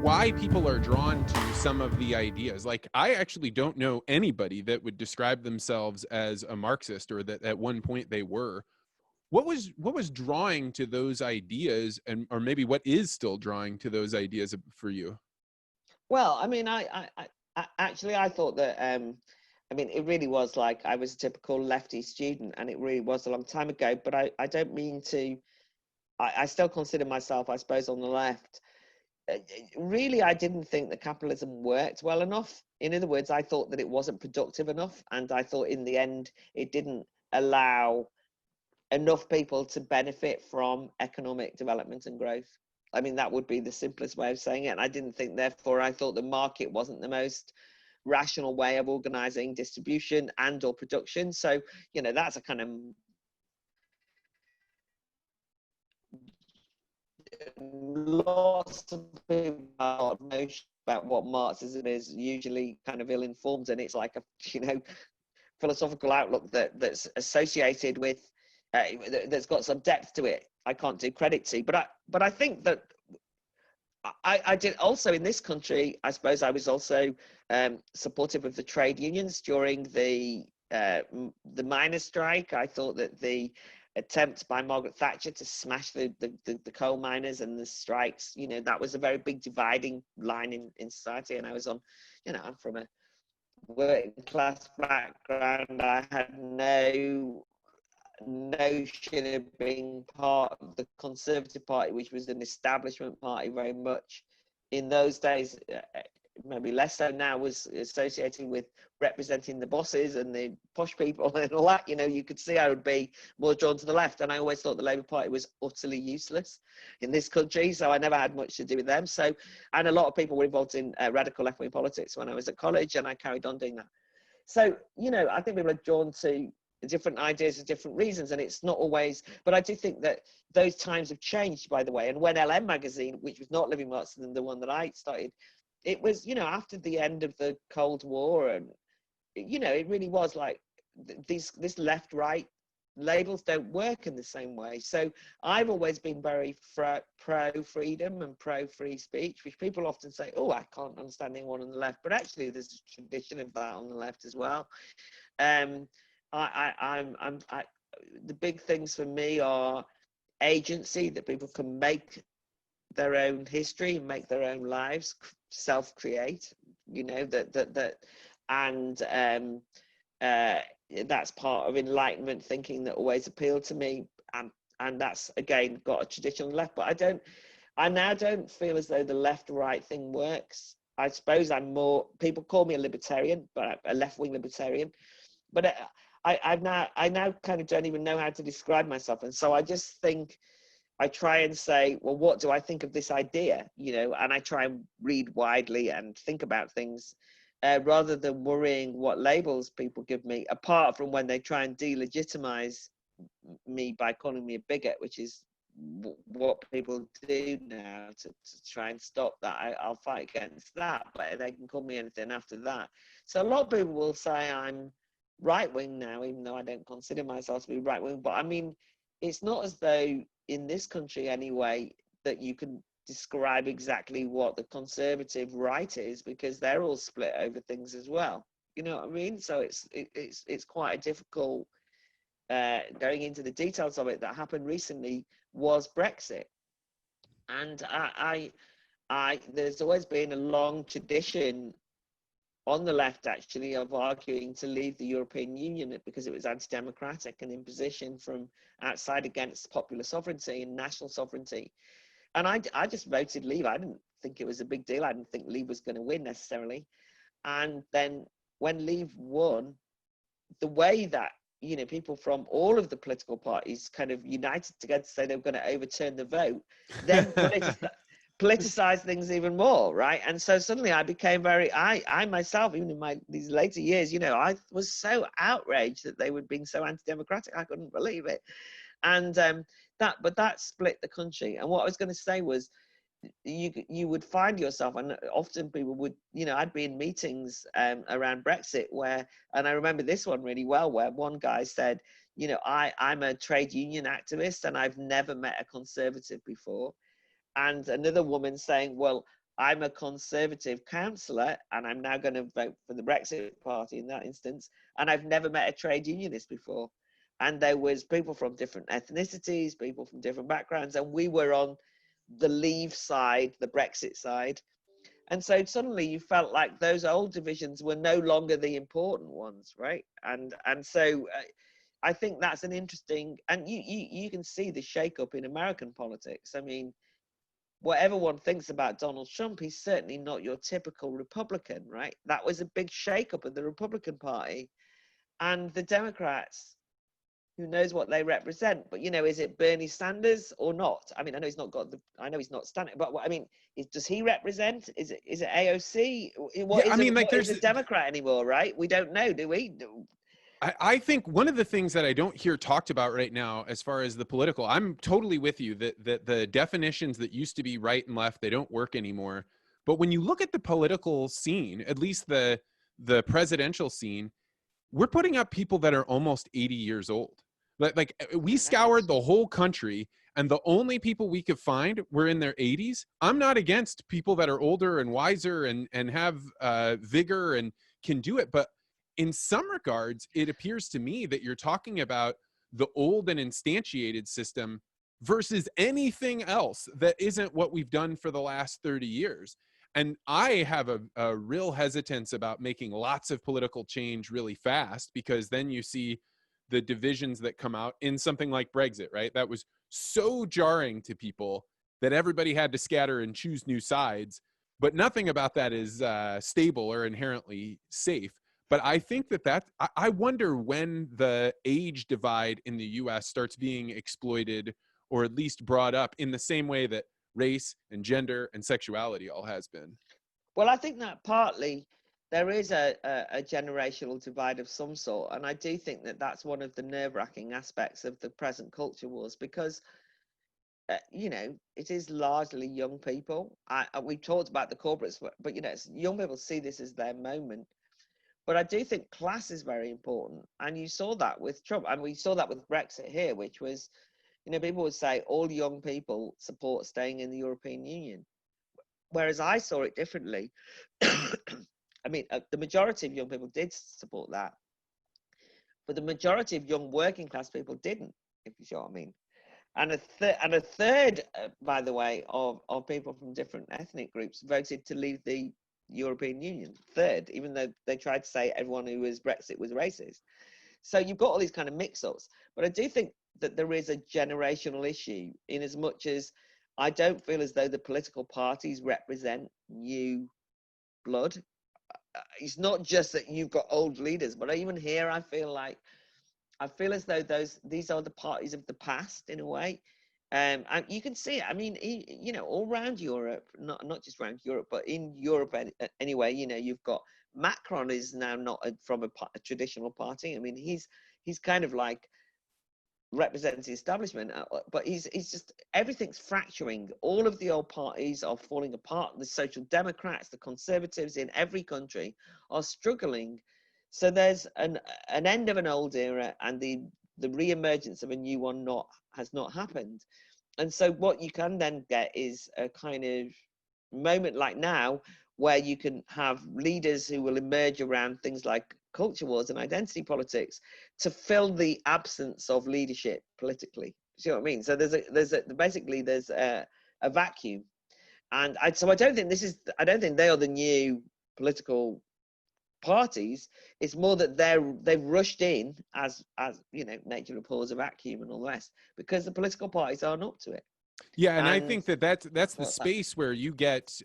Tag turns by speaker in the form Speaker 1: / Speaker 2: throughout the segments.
Speaker 1: why people are drawn to some of the ideas. Like, I actually don't know anybody that would describe themselves as a Marxist, or that at one point they were. What was drawing to those ideas, and or maybe what is still drawing to those ideas for you?
Speaker 2: Well, I mean, actually I thought that I mean, it really was like I was a typical lefty student, and it really was a long time ago. But I don't mean to. I still consider myself, I suppose, on the left. Really, I didn't think that capitalism worked well enough. In other words, I thought that it wasn't productive enough, and I thought in the end it didn't allow enough people to benefit from economic development and growth. I mean, that would be the simplest way of saying it. And I didn't think, therefore, I thought the market wasn't the most rational way of organizing distribution and or production. So, you know, that's a kind of lots of people have notion about what Marxism is, usually kind of ill-informed, and it's like a, you know, philosophical outlook that's associated with that's got some depth to it. I can't do credit to, but I think that I did also in this country. I suppose I was also supportive of the trade unions during the miners' strike. I thought that the attempt by Margaret Thatcher to smash the coal miners and the strikes, you know, that was a very big dividing line in society. And I was on, you know, I'm from a working class background. I had no notion of being part of the Conservative Party, which was an establishment party very much in those days, maybe less so now, was associated with representing the bosses and the posh people and all that. You know, you could see I would be more drawn to the left, and I always thought the Labour Party was utterly useless in this country, so I never had much to do with them. So, and a lot of people were involved in radical left-wing politics when I was at college, and I carried on doing that. So, you know, I think people are drawn to different ideas for different reasons, and it's not always, but I do think that those times have changed, by the way. And when LM magazine, which was not Living Marxism, the one that I started, it was, you know, after the end of the Cold War, and, you know, it really was like this left-right labels don't work in the same way. So I've always been very pro-freedom and pro-free speech, which people often say, oh, I can't understand anyone on the left, but actually there's a tradition of that on the left as well. The big things for me are agency, that people can make their own history, make their own lives, self-create, you know, and that's part of Enlightenment thinking that always appealed to me, and that's again got a tradition on the left. But I now don't feel as though the left-right thing works. I suppose I'm more, people call me a libertarian, but a left-wing libertarian, but I now kind of don't even know how to describe myself. And so I just think, I try and say, well, what do I think of this idea? You know, and I try and read widely and think about things rather than worrying what labels people give me, apart from when they try and delegitimize me by calling me a bigot, which is what people do now to try and stop that. I'll fight against that, but they can call me anything after that. So a lot of people will say I'm right-wing now, even though I don't consider myself to be right-wing. But I mean, it's not as though in this country anyway that you can describe exactly what the conservative right is, because they're all split over things as well. You know what I mean? So it's quite a difficult going into the details of it. That happened recently was Brexit, and I there's always been a long tradition on the left, actually, of arguing to leave the European Union because it was anti-democratic and imposition from outside against popular sovereignty and national sovereignty. And I just voted leave. I didn't think it was a big deal. I didn't think leave was going to win necessarily. And then when leave won, the way that, you know, people from all of the political parties kind of united together to say they were going to overturn the vote, then politicize things even more, right? And so suddenly I became I myself, even in these later years, you know, I was so outraged that they were being so anti-democratic. I couldn't believe it. And that split the country. And what I was going to say was, you would find yourself, and often people would, you know, I'd be in meetings around Brexit where, and I remember this one really well, where one guy said, you know, I'm a trade union activist and I've never met a conservative before. And another woman saying, well, I'm a conservative councillor and I'm now going to vote for the Brexit Party in that instance, and I've never met a trade unionist before. And there was people from different ethnicities, people from different backgrounds, and we were on the Leave side, the Brexit side. And so suddenly you felt like those old divisions were no longer the important ones, right? And so I think that's an interesting, and you can see the shakeup in American politics. I mean, whatever one thinks about Donald Trump, he's certainly not your typical Republican, right? That was a big shakeup of the Republican Party. And the Democrats, who knows what they represent, but is it Bernie Sanders or not? I mean, I know he's not got I know he's not standing, but I mean, does he represent? Is it AOC? What is a Democrat anymore, right? We don't know, do we?
Speaker 1: I think one of the things that I don't hear talked about right now, as far as the political, I'm totally with you that the definitions that used to be right and left, they don't work anymore. But when you look at the political scene, at least the presidential scene, we're putting up people that are almost 80 years old. Like we scoured the whole country, and the only people we could find were in their 80s. I'm not against people that are older and wiser and have vigor and can do it, but in some regards, it appears to me that you're talking about the old and instantiated system versus anything else that isn't what we've done for the last 30 years. And I have a real hesitance about making lots of political change really fast, because then you see the divisions that come out in something like Brexit, right? That was so jarring to people that everybody had to scatter and choose new sides. But nothing about that is stable or inherently safe. But I think I wonder when the age divide in the US starts being exploited, or at least brought up in the same way that race and gender and sexuality all has been.
Speaker 2: Well, I think that partly there is a generational divide of some sort. And I do think that that's one of the nerve-wracking aspects of the present culture wars, because it is largely young people. We talked about the corporates, but young people see this as their moment. But I do think class is very important. And you saw that with Trump. And we saw that with Brexit here, which was, people would say all young people support staying in the European Union. Whereas I saw it differently. I mean, the majority of young people did support that. But the majority of young working class people didn't, if you see what I mean. And a third, by the way, of people from different ethnic groups voted to leave the European Union. Third, even though they tried to say everyone who was Brexit was racist. So you've got all these kind of mix-ups. But I do think that there is a generational issue, in as much as I don't feel as though the political parties represent new blood. It's not just that you've got old leaders, but even here I feel as though these are the parties of the past in a way. And you can see it. I mean, all around Europe, not just around Europe, but in Europe anyway. You've got Macron is now not from a traditional party. I mean, he's kind of like represents the establishment, but he's just, everything's fracturing. All of the old parties are falling apart. The Social Democrats, the Conservatives in every country are struggling. So there's an end of an old era, and the re-emergence of a new one has not happened. And so what you can then get is a kind of moment like now, where you can have leaders who will emerge around things like culture wars and identity politics to fill the absence of leadership politically. See what I mean? So there's a vacuum, and I don't think they are the new political parties. It's more that they've rushed in as nature abhors a vacuum and all the rest, because the political parties aren't up to it.
Speaker 1: Yeah, and I think that's the space where you get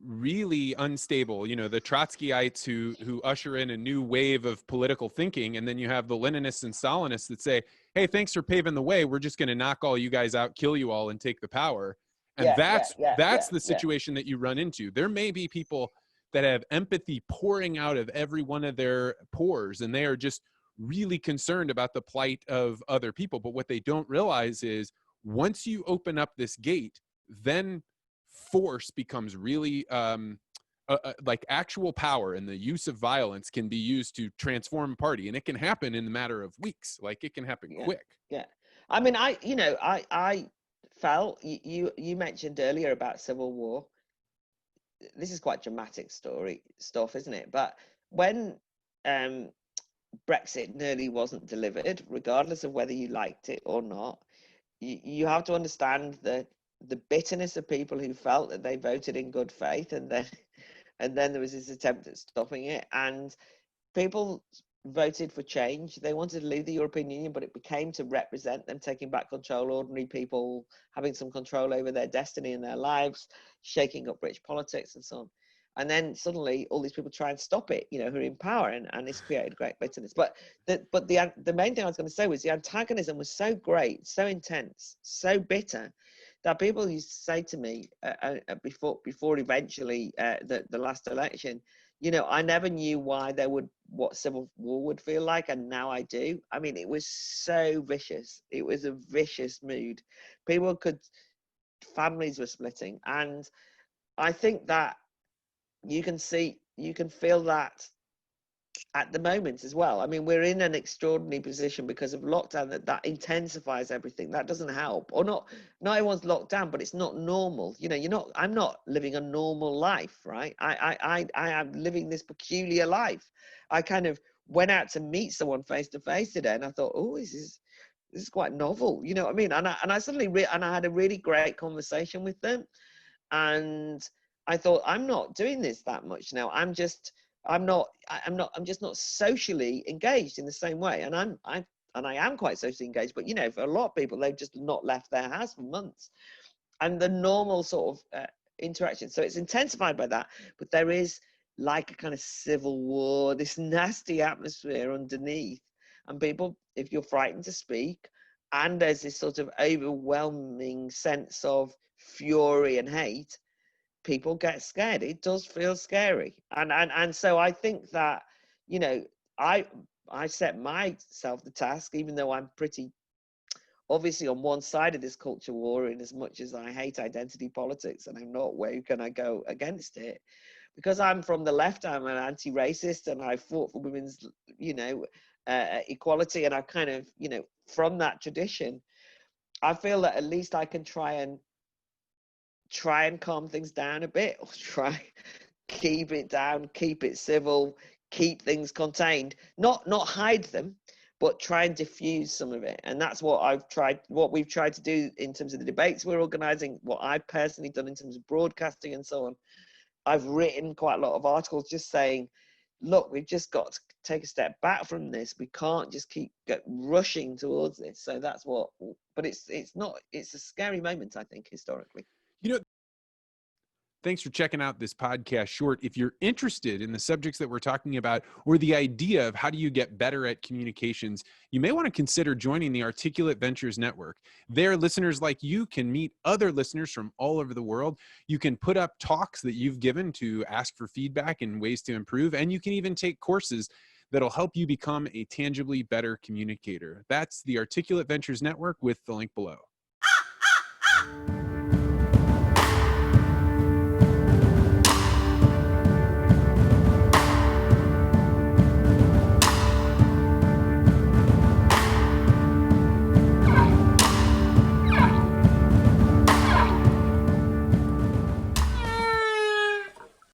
Speaker 1: really unstable, the Trotskyites who usher in a new wave of political thinking, and then you have the Leninists and Stalinists that say, hey, thanks for paving the way, we're just going to knock all you guys out, kill you all, and take the power. And that's the situation that you run into. There may be people that have empathy pouring out of every one of their pores, and they are just really concerned about the plight of other people. But what they don't realize is, once you open up this gate, then force becomes really like actual power, and the use of violence can be used to transform a party, and it can happen in a matter of weeks. Like, it can happen quick.
Speaker 2: Yeah. I mean, I felt you mentioned earlier about civil war. this is quite dramatic stuff, isn't it? But when Brexit nearly wasn't delivered, regardless of whether you liked it or not, you have to understand the bitterness of people who felt that they voted in good faith, and then there was this attempt at stopping it, and people voted for change. They wanted to leave the European Union, but it became to represent them taking back control, ordinary people having some control over their destiny and their lives, shaking up British politics and so on. And then suddenly all these people try and stop it, who are in power, and it's created great bitterness. But the main thing I was going to say was the antagonism was so great, so intense, so bitter, that people used to say to me before eventually the last election, I never knew what civil war would feel like, and now I do. I mean, it was so vicious. It was a vicious mood. Families were splitting, and I think that you can feel that at the moment as well. I mean, we're in an extraordinary position because of lockdown that intensifies everything. That doesn't help. Or not everyone's locked down, but it's not normal. I'm not living a normal life, right? I am living this peculiar life. I kind of went out to meet someone face to face today, and I thought, oh, this is quite novel. You know what I mean? And I suddenly and I had a really great conversation with them, and I thought, I'm not doing this that much now. I'm just not socially engaged in the same way. And I am quite socially engaged, but for a lot of people, they've just not left their house for months. And the normal sort of interaction. So it's intensified by that, but there is like a kind of civil war, this nasty atmosphere underneath. And people, if you're frightened to speak, and there's this sort of overwhelming sense of fury and hate, people get scared. It does feel scary. And so I think that, I set myself the task, even though I'm pretty obviously on one side of this culture war, in as much as I hate identity politics and I'm not, where can I go against it? Because I'm from the left, I'm an anti-racist, and I fought for women's, equality, and I kind of, from that tradition, I feel that at least I can try and calm things down a bit, or keep it down, keep it civil, keep things contained, not hide them, but try and diffuse some of it. And that's what we've tried to do in terms of the debates we're organizing, what I've personally done in terms of broadcasting and so on. I've written quite a lot of articles just saying, look, we've just got to take a step back from this. We can't just keep rushing towards this. So that's but it's a scary moment, I think, historically.
Speaker 1: Thanks for checking out this podcast short. If you're interested in the subjects that we're talking about, or the idea of how do you get better at communications, you may want to consider joining the Articulate Ventures Network. There, listeners like you can meet other listeners from all over the world. You can put up talks that you've given to ask for feedback and ways to improve, and you can even take courses that'll help you become a tangibly better communicator. That's the Articulate Ventures Network with the link below.